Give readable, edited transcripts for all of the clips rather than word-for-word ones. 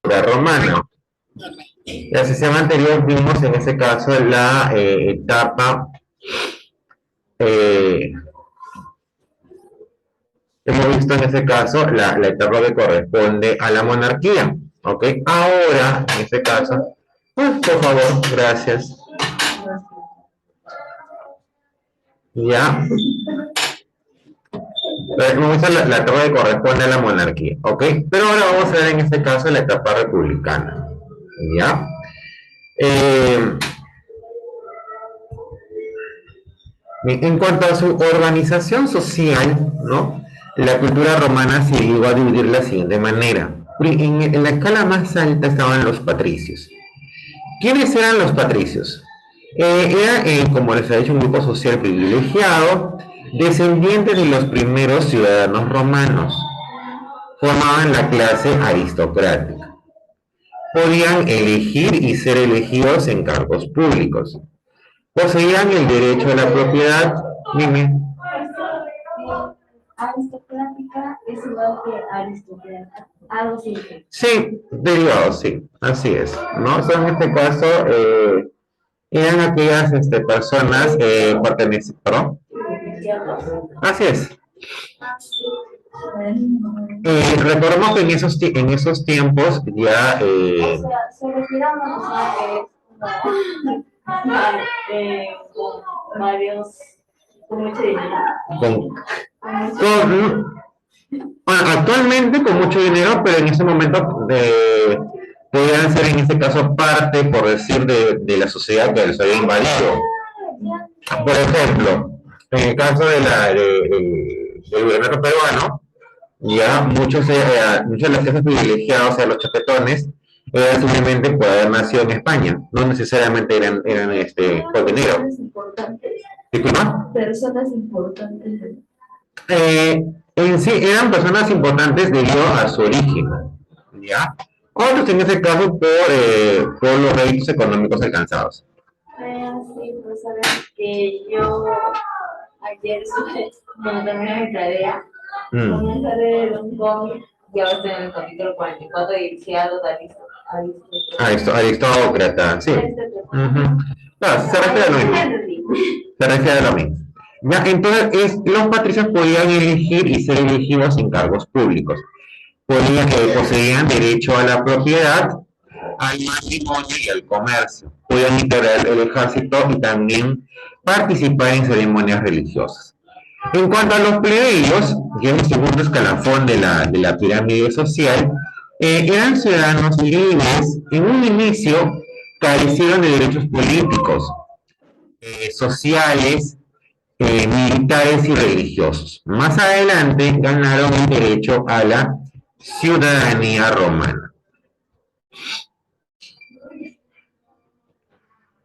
cultura romana. La sesión anterior vimos en ese caso la etapa, eh, hemos visto en ese caso la etapa que corresponde a la monarquía. ¿Ok? Ahora, en este caso, pues, por favor, gracias. Ya. Vamos a la etapa que corresponde a la monarquía. ¿Ok? Pero ahora vamos a ver en este caso la etapa republicana. ¿Ya? En cuanto a su organización social, ¿no? La cultura romana se llegó a dividir de la siguiente manera. En la escala más alta estaban los patricios. ¿Quiénes eran los patricios? Como les ha dicho, un grupo social privilegiado, descendientes de los primeros ciudadanos romanos. Formaban la clase aristocrática. Podían elegir y ser elegidos en cargos públicos. Poseían el derecho a la propiedad. Dime. Aristocrática es igual que aristócrata. Algo así. Sí, derivado, sí, así es, ¿no? So, en este caso, eran aquellas personas pertenecientes, ¿perdón? Así es. Recordemos que en esos tiempos ya... o sea, se refiere a una persona que es con varios, con mucho dinero. Bueno, actualmente con mucho dinero, pero en ese momento podían ser en este caso parte, por decir, de la sociedad que les había invadido. Por ejemplo, en el caso del gobierno peruano, ya muchos de los jefes privilegiados, o sea, los chapetones, eran simplemente por haber nacido en España, no necesariamente eran por dinero. ¿Disculpa? Personas importantes. En sí, eran personas importantes debido a su origen, ¿ya? Otros en ese caso por los réditos económicos alcanzados. Sí, pues sabes que yo ayer cuando terminé mi tarea, comencé a leer un cómic y ahora estoy en el capítulo 44 de Iniciados Aristócrata, sí. Claro, se refiere a lo mismo. Se refiere a lo mismo. Ya, entonces, los patricios podían elegir y ser elegidos en cargos públicos. Poseían derecho a la propiedad, al matrimonio y al comercio. Podían integrar el ejército y también participar en ceremonias religiosas. En cuanto a los plebeyos, que es el segundo escalafón de la pirámide social, eran ciudadanos libres. En un inicio carecieron de derechos políticos, sociales, militares y religiosos. Más adelante ganaron el derecho a la ciudadanía romana.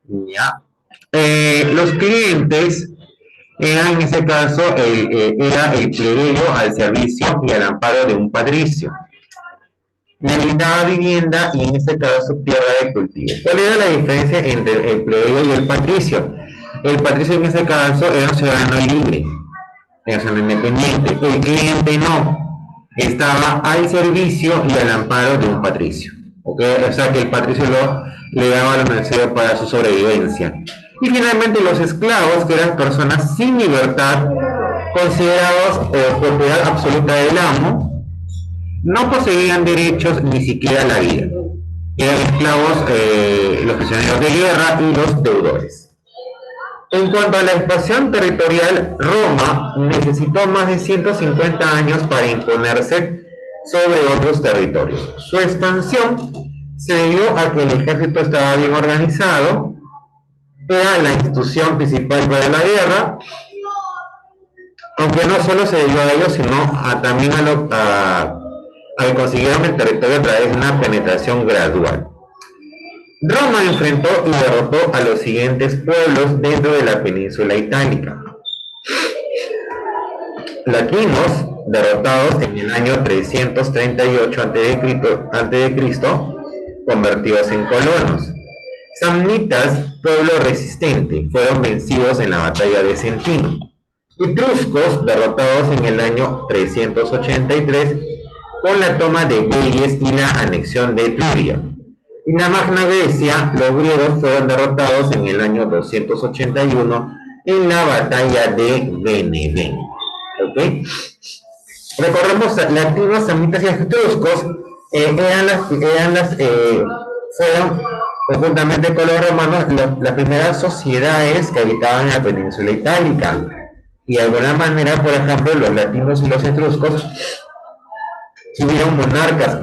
Ya. Los clientes eran en ese caso era el plebeyo al servicio y al amparo de un patricio. Le brindaba vivienda y en este caso tierra de cultivo. ¿Cuál era la diferencia entre el plebeyo y el patricio? El patricio en ese caso era un ciudadano libre, era un ciudadano independiente. El cliente no, estaba al servicio y al amparo de un patricio. ¿Okay? O sea que el patricio le daba lo necesario para su sobrevivencia. Y finalmente los esclavos, que eran personas sin libertad, considerados propiedad absoluta del amo, no poseían derechos ni siquiera a la vida. Eran esclavos los prisioneros de guerra y los deudores. En cuanto a la expansión territorial, Roma necesitó más de 150 años para imponerse sobre otros territorios. Su expansión se debió a que el ejército estaba bien organizado, era la institución principal para la guerra, aunque no solo se debió a ello, sino también a que consiguieron el territorio a través de una penetración gradual. Roma enfrentó y derrotó a los siguientes pueblos dentro de la península itálica. Latinos, derrotados en el año 338 a.C., convertidos en colonos. Samnitas, pueblo resistente, fueron vencidos en la batalla de Centino. Etruscos, derrotados en el año 383, con la toma de Veles y la anexión de Etruria. En la Magna Grecia, los griegos fueron derrotados en el año 281 en la batalla de Benevento. ¿Okay? Recordemos, latinos, samitas y etruscos fueron, conjuntamente con los romanos, las primeras sociedades que habitaban en la península itálica. Y de alguna manera, por ejemplo, los latinos y los etruscos tuvieron monarcas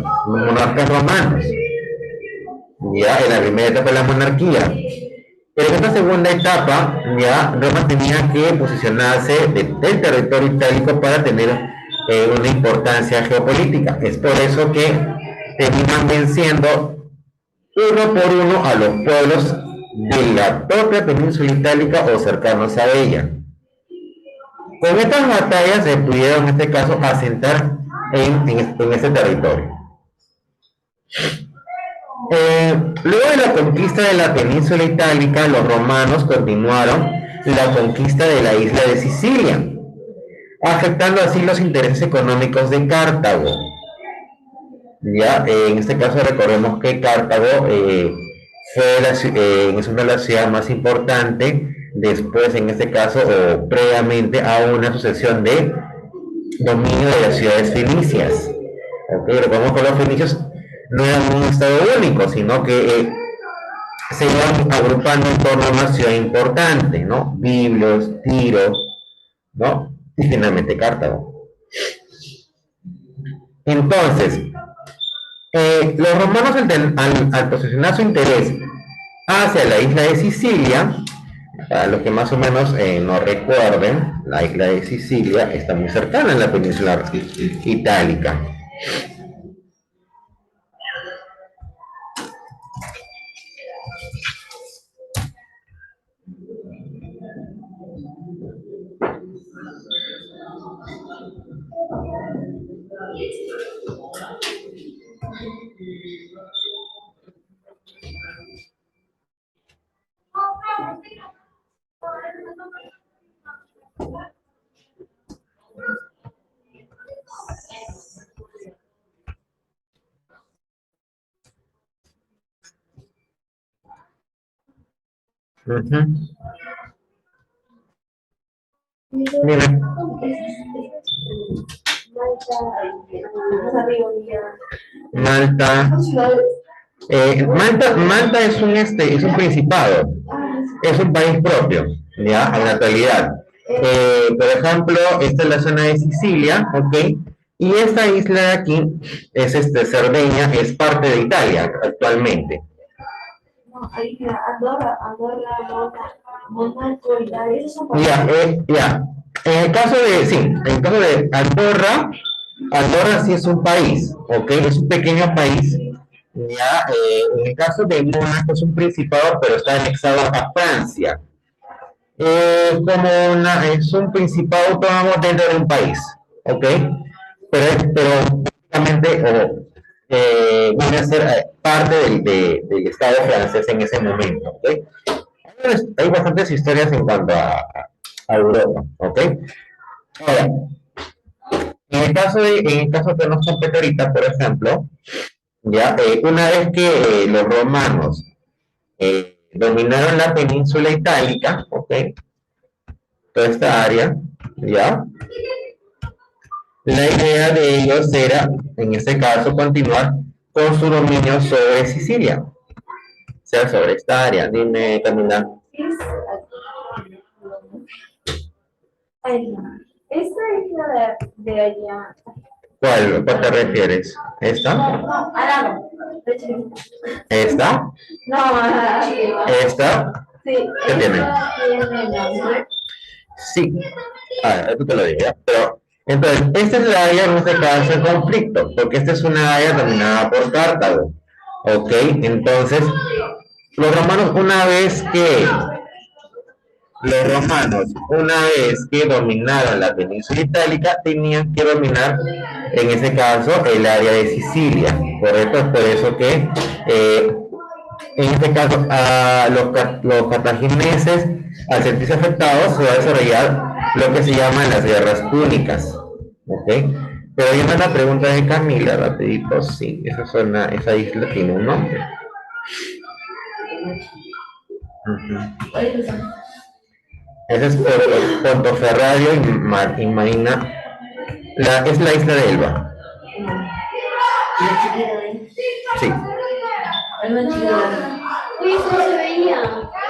romanos, ya en la primera etapa de la monarquía. Pero en esta segunda etapa, ya Roma tenía que posicionarse del territorio itálico para tener una importancia geopolítica. Es por eso que terminan venciendo uno por uno a los pueblos de la propia península itálica o cercanos a ella. Con estas batallas se pudieron, en este caso, asentar en ese territorio. Luego de la conquista de la península itálica, los romanos continuaron la conquista de la isla de Sicilia, afectando así los intereses económicos de Cartago. Ya, en este caso recordemos que Cartago es una de las ciudades más importantes después, en este caso, o previamente a una sucesión de dominio de las ciudades fenicias. Okay, recordemos que los fenicios no eran un estado único, sino que se iban agrupando en torno a una ciudad importante, ¿no? Biblios, Tiro, ¿no? Y finalmente Cartago. Entonces, los romanos al posicionar su interés hacia la isla de Sicilia, para los que más o menos no recuerden, la isla de Sicilia está muy cercana a la península itálica. Mira. Malta es un principado, es un país propio, ya, en la actualidad. Por ejemplo, esta es la zona de Sicilia, ¿ok? Y esta isla de aquí es Cerdeña, es parte de Italia actualmente. Ya. En el caso de Andorra sí es un país, ¿ok? Es un pequeño país. Ya, en el caso de Mónaco es un principado, pero está anexado a Francia. Es un principado autónomo dentro de un país, ¿ok? Pero prácticamente viene a ser parte del Estado francés en ese momento, ¿ok? Hay bastantes historias en cuanto a Europa, ¿ok? Ahora, en el caso que nos compete ahorita, por ejemplo, ya, una vez que los romanos dominaron la península itálica, ¿ok? Toda esta área, ¿ya? La idea de ellos era, en este caso, continuar con su dominio sobre Sicilia, o sea, sobre esta área. Dime, Camila. Esta isla de allá. ¿Cuál te refieres? ¿Esta? No, al lado. ¿Esta? No, ¿Esta? sí. ¿Qué tiene? Sí. Esto te lo digo, ¿ya? Pero, entonces, esta es la área, en este caso, de conflicto, porque esta es una área dominada por Cartago. ¿Ok? Entonces, los romanos, una vez que dominaron la península itálica, tenían que dominar, en ese caso, el área de Sicilia, ¿correcto? Es por eso que, en este caso, a los cartagineses, al sentirse afectados, se va a desarrollar lo que se llaman las guerras púnicas, ¿ok? Pero viendo la pregunta de Camila, rapidito, sí, esa isla tiene un nombre. Ese es Portoferrario y Marina. Es la isla de Elba. Sí. Uy, eso no se veía.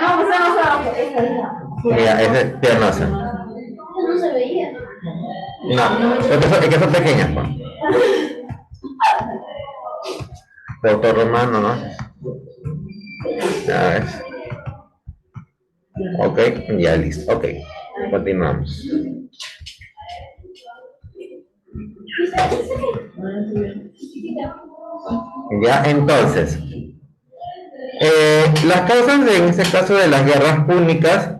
No, pues más abajo, esa isla. Mira, es de Tiernosa. No se veía. No, es que son pequeñas, pues. Puerto Romano, ¿no? A ver. Ok, ya listo. Ok, continuamos. Ya, entonces, las causas en este caso de las guerras púnicas,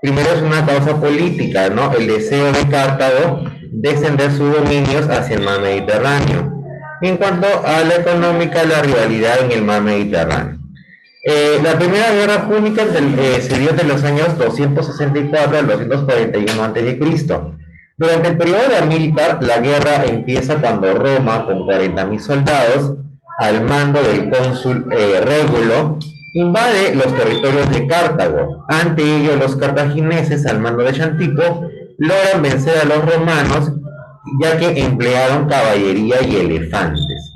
primero es una causa política, ¿no? El deseo de Cartago de extender sus dominios hacia el mar Mediterráneo. En cuanto a la económica, la rivalidad en el mar Mediterráneo. La primera guerra púnica se dio de los años 264 al 241 a.C. Durante el periodo de Amílcar, la guerra empieza cuando Roma, con 40.000 soldados, al mando del cónsul Régulo, invade los territorios de Cartago. Ante ello, los cartagineses, al mando de Xantipo, logran vencer a los romanos, ya que emplearon caballería y elefantes.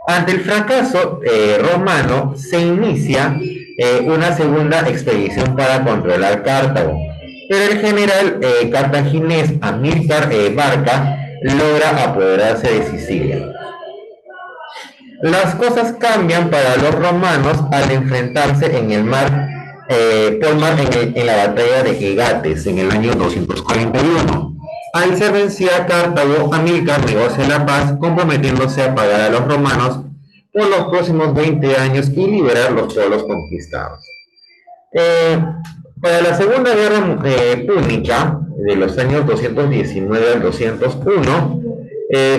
Ante el fracaso romano, se inicia una segunda expedición para controlar Cartago, pero el general cartaginés Amílcar Barca logra apoderarse de Sicilia. Las cosas cambian para los romanos al enfrentarse en el mar, en la batalla de Egates en el año 241. Al ser vencida Cartago, Amílcar negocia la paz, comprometiéndose a pagar a los romanos por los próximos 20 años y liberar los pueblos conquistados. Para la Segunda Guerra Púnica, de los años 219 al 201,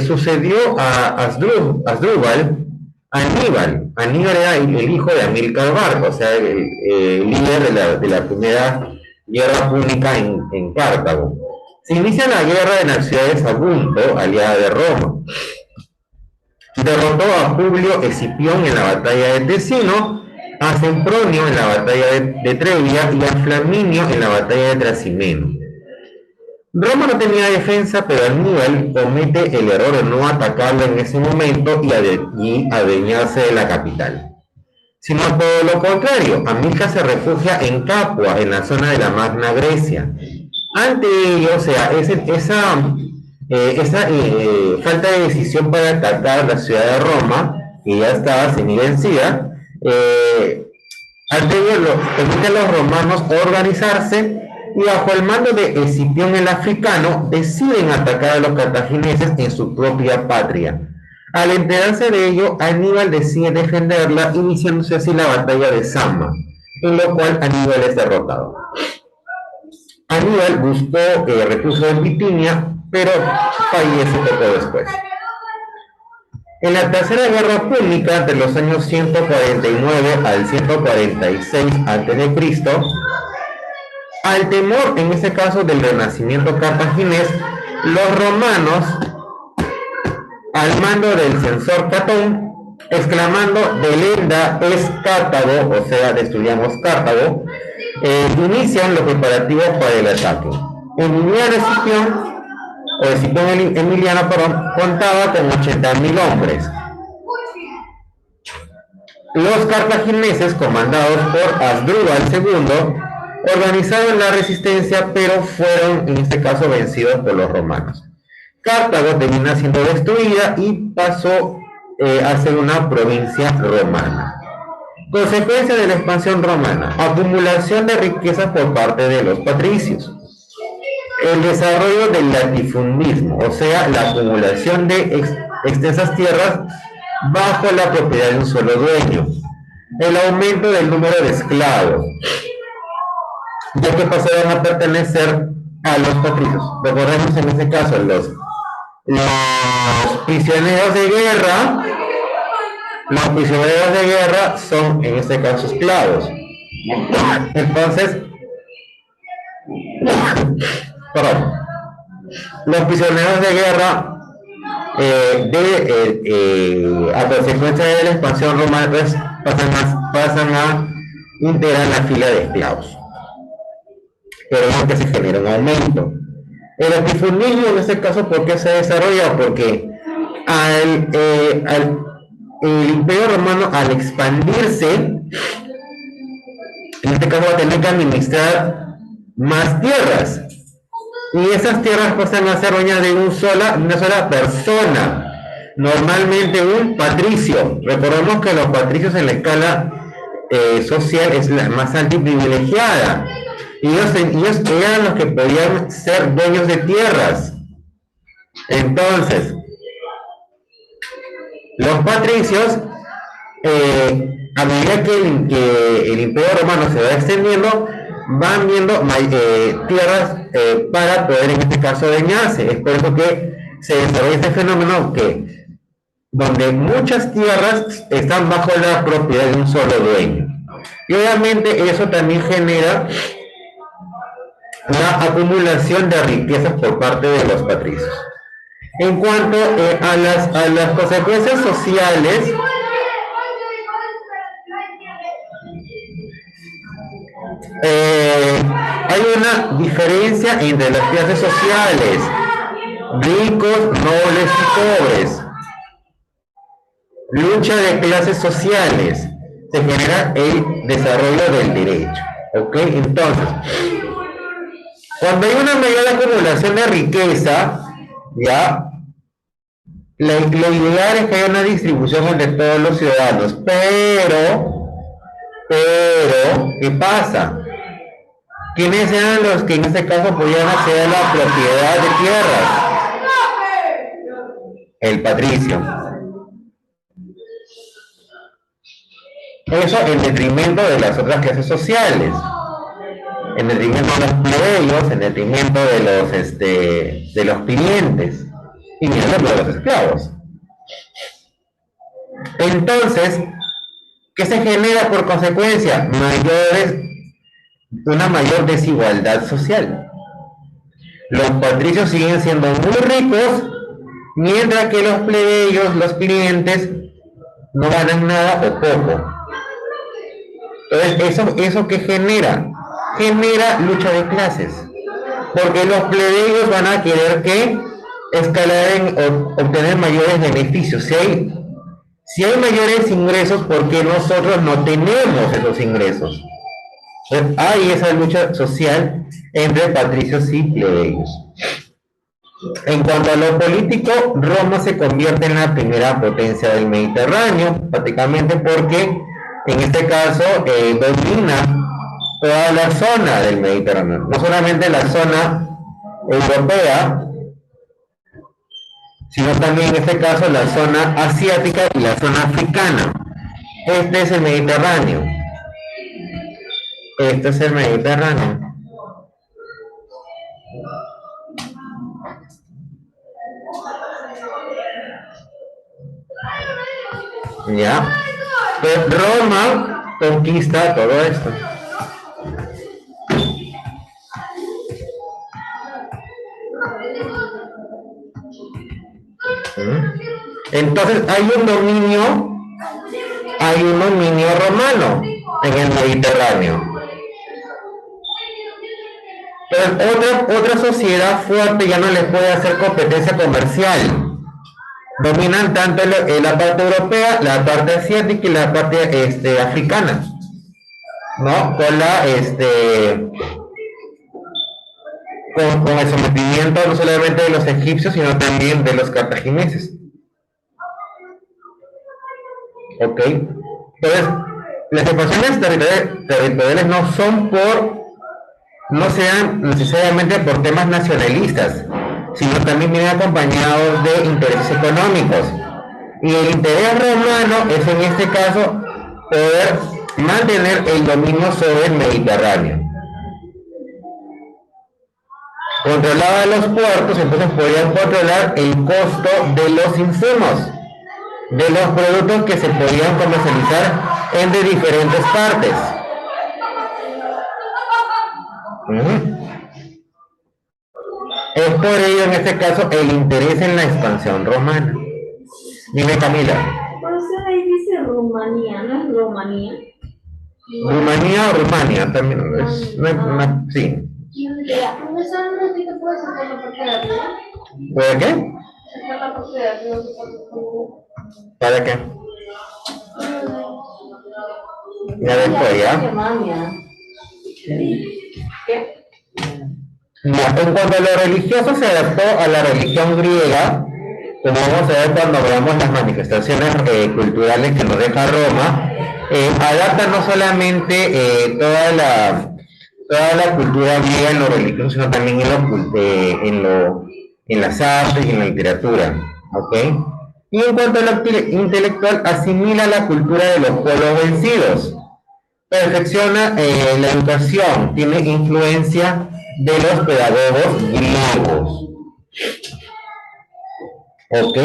sucedió a Asdrúbal Aníbal. Aníbal era el hijo de Amílcar Barca, o sea, el líder de la primera guerra púnica en Cartago. Se inicia la guerra en la ciudad de Sagunto, aliada de Roma. Derrotó a Publio Escipión en la batalla de Tesino, a Sempronio en la batalla de Trebia y a Flaminio en la batalla de Trasimeno. Roma no tenía defensa, pero Aníbal comete el error de no atacarlo en ese momento y adueñarse de la capital. Sino todo lo contrario, Amílcar se refugia en Capua, en la zona de la Magna Grecia. Ante ello, o sea, esa falta de decisión para atacar la ciudad de Roma, que ya estaba semi-vencida, ante ello permite a los romanos organizarse y bajo el mando de Escipión el africano deciden atacar a los cartagineses en su propia patria. Al enterarse de ello, Aníbal decide defenderla, iniciándose así la batalla de Zama, en lo cual Aníbal es derrotado. Aníbal buscó refugio en Bitinia, pero fallece poco después. En la Tercera Guerra Púnica, de los años 149 al 146 a.C., al temor, en este caso, del renacimiento cartaginés, los romanos, al mando del censor Catón, exclamando "Delenda es Cartago", o sea, destruyamos Cartago, inician los preparativos para el ataque. Escipión Emiliano, contaba con 80.000 hombres. Los cartagineses, comandados por Asdrúbal II, organizaron la resistencia, pero fueron en este caso vencidos por los romanos. Cartago termina siendo destruida y pasó a ser una provincia romana. Consecuencia de la expansión romana: acumulación de riquezas por parte de los patricios. El desarrollo del latifundismo, o sea, la acumulación de extensas tierras bajo la propiedad de un solo dueño. El aumento del número de esclavos, ya que pasaron a pertenecer a los patricios. Recordemos en este caso los prisioneros de guerra. Los prisioneros de guerra son en este caso esclavos. Entonces, perdón, los prisioneros de guerra a consecuencia de la expansión romana, pues, pasan a integrar la fila de esclavos. Pero es que se genera un aumento. El latifundismo en este caso, ¿por qué se desarrolla? Porque el Imperio Romano, al expandirse, en este caso va a tener que administrar más tierras. Y esas tierras pasan a ser dueñas de una sola persona, normalmente un patricio. Recordemos que los patricios en la escala social es la más alta y privilegiada. Y ellos eran los que podían ser dueños de tierras. Entonces, los patricios, a medida que el Imperio Romano se va extendiendo, van viendo tierras para poder en este caso dañarse. Es por eso que se desarrolla este fenómeno donde muchas tierras están bajo la propiedad de un solo dueño. Y obviamente eso también genera la acumulación de riquezas por parte de los patricios. En cuanto a las consecuencias sociales, hay una diferencia entre las clases sociales, ricos, nobles y pobres. Lucha de clases sociales, se genera el desarrollo del derecho. ¿Ok? Entonces, cuando hay una mayor acumulación de riqueza, ya, lo ideal es que haya una distribución entre todos los ciudadanos, pero, ¿qué pasa? ¿Quiénes eran los que en este caso podían acceder a la propiedad de tierras? El patricio. Eso en detrimento de las otras clases sociales, en detrimento de los plebeyos, en detrimento de los clientes y ni ejemplo de los esclavos. Entonces, ¿qué se genera por consecuencia? Una mayor desigualdad social. Los patricios siguen siendo muy ricos, mientras que los plebeyos, los clientes, no ganan nada o poco. Entonces, ¿eso qué genera? Genera lucha de clases. Porque los plebeyos van a querer escalar obtener mayores beneficios. Si hay mayores ingresos, ¿por qué nosotros no tenemos esos ingresos? Entonces, hay esa lucha social entre patricios y plebeyos. En cuanto a lo político, Roma se convierte en la primera potencia del Mediterráneo, prácticamente porque en este caso domina toda la zona del Mediterráneo, no solamente la zona europea, sino también en este caso la zona asiática y la zona africana. Este es el Mediterráneo. Este es el Mediterráneo. ¿Ya? Pues Roma conquista todo esto. Entonces hay un dominio romano en el Mediterráneo. Pero otra sociedad fuerte ya no les puede hacer competencia comercial. Dominan tanto la parte europea, la parte asiática y la parte africana, ¿no? Con el sometimiento no solamente de los egipcios, sino también de los cartagineses. ¿Ok? Entonces, las expansiones territoriales no sean necesariamente por temas nacionalistas, sino también vienen acompañados de intereses económicos. Y el interés romano es en este caso poder mantener el dominio sobre el Mediterráneo. Controlaba los puertos, entonces podían controlar el costo de los insumos, de los productos que se podían comercializar entre diferentes partes. Es por ello, en este caso, el interés en la expansión romana. Dime, Camila. Por eso ahí dice Rumanía, ¿no es Rumanía? Rumanía o Rumania, también sí. Profesor, un ratito, ¿puedes sacar la parte de arriba? ¿Puede qué? Sacar la parte de arriba. ¿Para qué? Ya después, ¿ya? Alemania. ¿Qué? Ya, en cuanto a lo religioso, se adaptó a la religión griega, como vamos a ver cuando veamos las manifestaciones culturales que nos deja Roma. Adapta no solamente toda la cultura griega en lo religioso, sino también en las artes y en la literatura, ¿ok? Y en cuanto a lo intelectual, asimila la cultura de los pueblos vencidos, perfecciona la educación, tiene influencia de los pedagogos griegos. ¿Ok?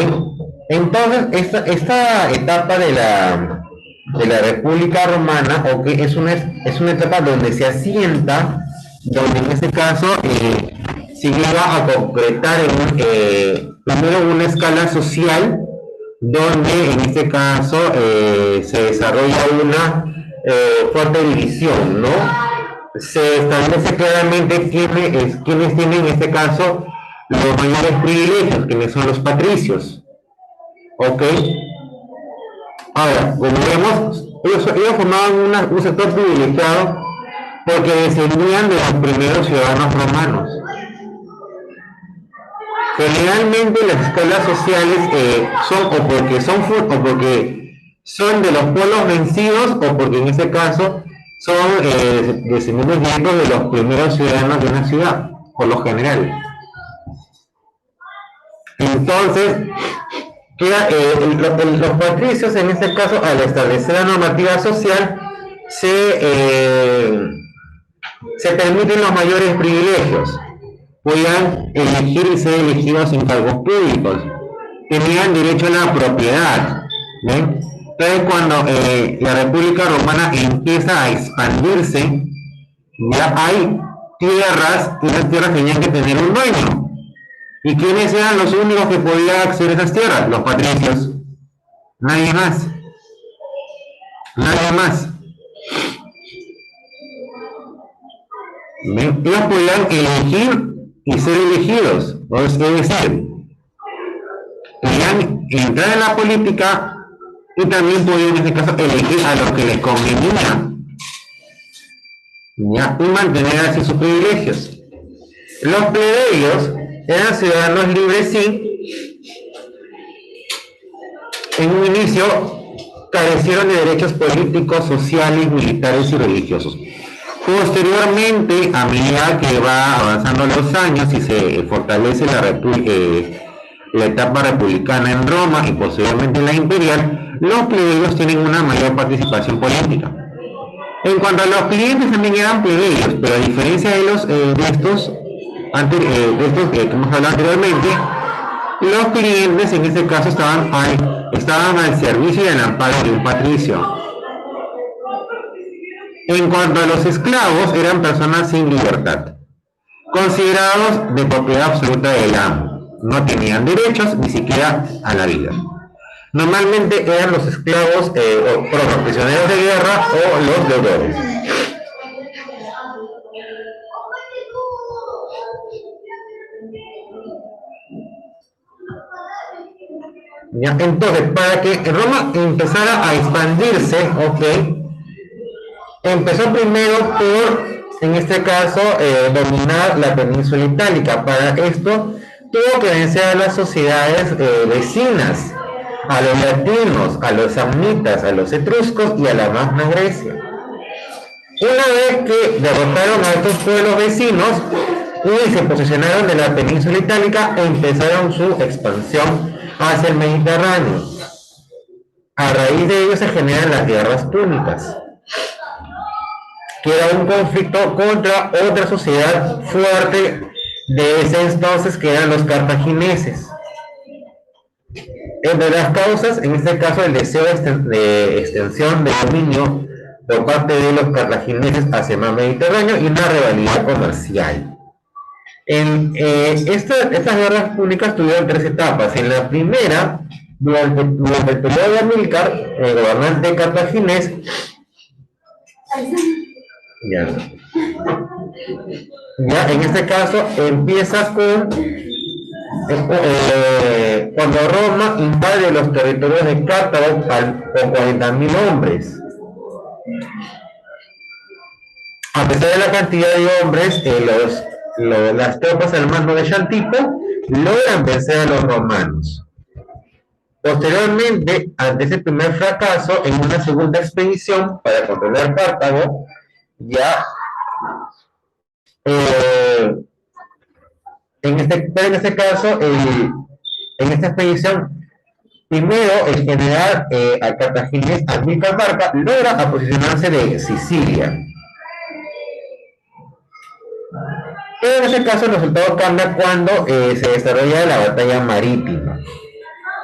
Entonces, esta etapa de la República Romana, ¿ok? Es una etapa donde se asienta, donde en este caso se llega a concretar primero una escala social, donde en este caso se desarrolla una fuerte división, ¿no? Se establece claramente quiénes tienen en este caso los mayores privilegios, quienes son los patricios. ¿Ok? Ahora, como vemos, ellos formaban un sector privilegiado porque descendían de los primeros ciudadanos romanos. Generalmente las escalas sociales son o porque son de los pueblos vencidos o porque en este caso son descendientes directos de los primeros ciudadanos de una ciudad, por lo general. Entonces, los patricios en este caso, al establecer la normativa social, se permiten los mayores privilegios. Podían elegir y ser elegidos en cargos públicos, tenían derecho a la propiedad, ¿ven? Entonces cuando la República Romana empieza a expandirse, ya hay tierras y las tierras tenían que tener un dueño. ¿Y quiénes eran los únicos que podían acceder a esas tierras? Los patricios. Nadie más. Nadie más. ¿Ven? Ellos podían elegir y ser elegidos, es decir, podían entrar en la política y también podían en este caso elegir a los que les convenía, ¿ya? Y mantener así sus privilegios. Los plebeyos eran ciudadanos libres, sí. En un inicio carecieron de derechos políticos, sociales, militares y religiosos. Posteriormente, a medida que va avanzando los años y se fortalece la etapa republicana en Roma y posteriormente en la imperial, los plebeyos tienen una mayor participación política. En cuanto a los clientes, también eran plebeyos, pero a diferencia de estos que hemos hablado anteriormente, los clientes en este caso estaban al servicio y al amparo de un patricio. En cuanto a los esclavos, eran personas sin libertad, considerados de propiedad absoluta del amo. No tenían derechos ni siquiera a la vida. Normalmente eran los esclavos o prisioneros de guerra o los deudores. ¿Ya? Entonces, para que Roma empezara a expandirse, ¿ok? Empezó primero por, en este caso, dominar la península itálica. Para esto tuvo que vencer a las sociedades vecinas, a los latinos, a los samnitas, a los etruscos y a la Magna Grecia. Una vez que derrotaron a estos pueblos vecinos y se posicionaron de la península itálica, empezaron su expansión hacia el Mediterráneo. A raíz de ello se generan las guerras púnicas, que era un conflicto contra otra sociedad fuerte de ese entonces, que eran los cartagineses. Entre las causas, en este caso, el deseo de extensión de dominio por parte de los cartagineses hacia el mar Mediterráneo y una rivalidad comercial. Estas guerras púnicas tuvieron tres etapas. En la primera, durante el periodo de Amílcar, el gobernante cartaginés, ya, en este caso empiezas con cuando Roma invade los territorios de Cartago con 40.000 hombres. A pesar de la cantidad de hombres, las tropas al mando de Xantipo logran vencer a los romanos. Posteriormente, ante ese primer fracaso, en una segunda expedición para controlar Cartago, ya en este caso, en esta expedición, primero el general cartaginés Amílcar Barca logra aposicionarse de Sicilia. Pero en este caso el resultado cambia cuando se desarrolla la batalla marítima.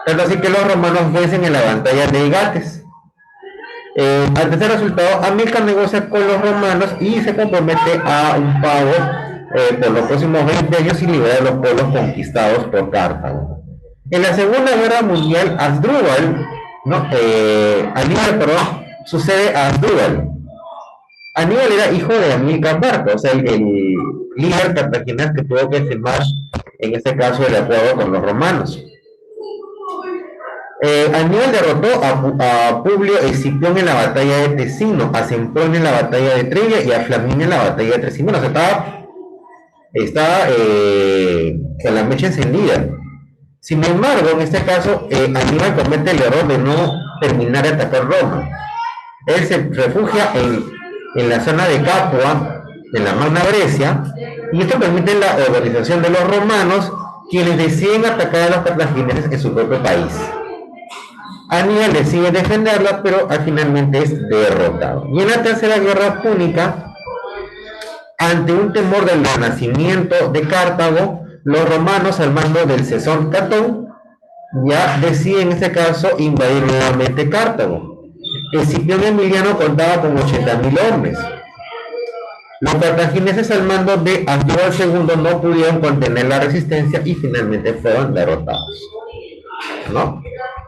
Tanto así que los romanos vencen en la batalla de Gates. Ante este resultado, Amílcar negocia con los romanos y se compromete a un pago por los próximos 20 años y libera los pueblos conquistados por Cartago. En la Segunda Guerra Mundial, Aníbal, sucede a Asdrúbal. Aníbal era hijo de Amílcar Barca, o sea, el líder cartaginés que tuvo que firmar, en este caso, el acuerdo con los romanos. Aníbal derrotó a Publio Escipión en la batalla de Tesino, a Semprón en la batalla de Trilla y a Flaminio en la batalla de Trasimeno. O sea, estaba con la mecha encendida. Sin embargo, en este caso, Aníbal comete el error de no terminar de atacar Roma. Él se refugia en la zona de Capua, en la Magna Grecia, y esto permite la organización de los romanos, quienes deciden atacar a los cartagineses en su propio país. Aníbal decide defenderla, pero finalmente es derrotado. Y en la Tercera Guerra Púnica, ante un temor del renacimiento de Cartago, los romanos, al mando del Cesón Catón, ya deciden en este caso invadir nuevamente Cartago. Escipión Emiliano contaba con 80.000 hombres. Los cartagineses al mando de Asdrúbal II no pudieron contener la resistencia y finalmente fueron derrotados, ¿no?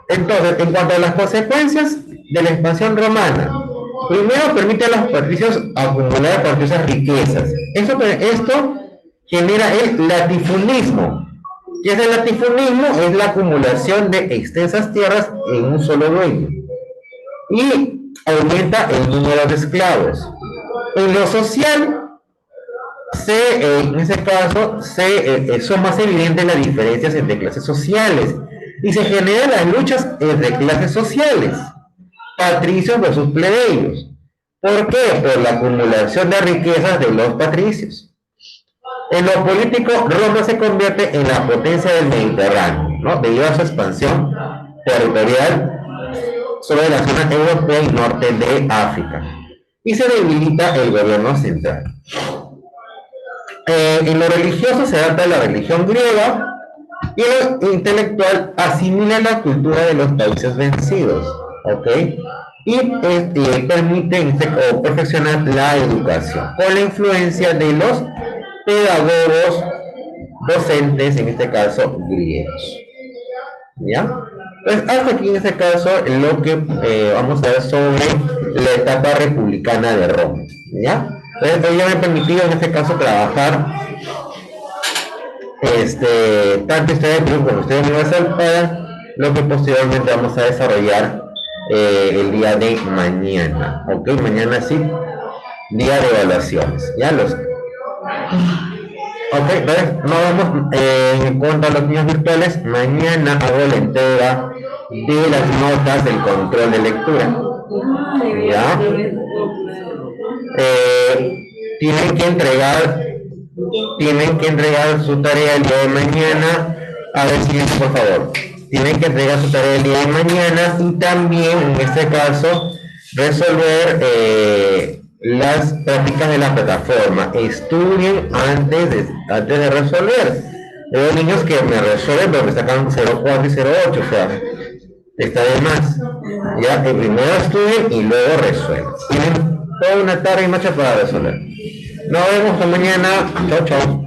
Entonces, en cuanto a las consecuencias de la expansión romana, primero permite a los patricios acumular cuantiosas riquezas. Esto genera el latifundiismo. ¿Qué es el latifundiismo? Es la acumulación de extensas tierras en un solo dueño. Y aumenta el número de esclavos. En lo social, en ese caso, son más evidentes las diferencias entre clases sociales y se generan las luchas entre clases sociales, patricios versus plebeyos. ¿Por qué? Por la acumulación de riquezas de los patricios. En lo político, Roma se convierte en la potencia del Mediterráneo, ¿no? Debido a su expansión territorial sobre la zona europea y norte de África. Y se debilita el gobierno central. En lo religioso se adapta a la religión griega y lo intelectual asimila la cultura de los países vencidos, ¿ok? Y permite perfeccionar la educación con la influencia de los pedagogos docentes, en este caso griegos. ¿Ya? Pues hasta aquí en este caso lo que vamos a ver sobre la etapa republicana de Roma. ¿Ya? Entonces ya me he permitido en este caso trabajar tanto historia de Perú como historia universal para lo que posteriormente vamos a desarrollar el día de mañana. Ok, mañana sí, día de evaluaciones. Ya los. Ok, entonces nos vemos en cuanto a los niños virtuales. Mañana hago la entrega de las notas del control de lectura. ¿Ya? Tienen que entregar su tarea el día de mañana. A ver, siguiente, por favor. Tienen que entregar su tarea el día de mañana y también, en este caso, resolver las prácticas de la plataforma. Estudien antes de resolver. Veo niños que me resuelven pero me sacan 0,4 y 0,8, o sea, está de más. Ya que primero estudien y luego resuelven. Tienen toda una tarde y noche para resolver. Nos vemos hasta mañana. Chao, chao.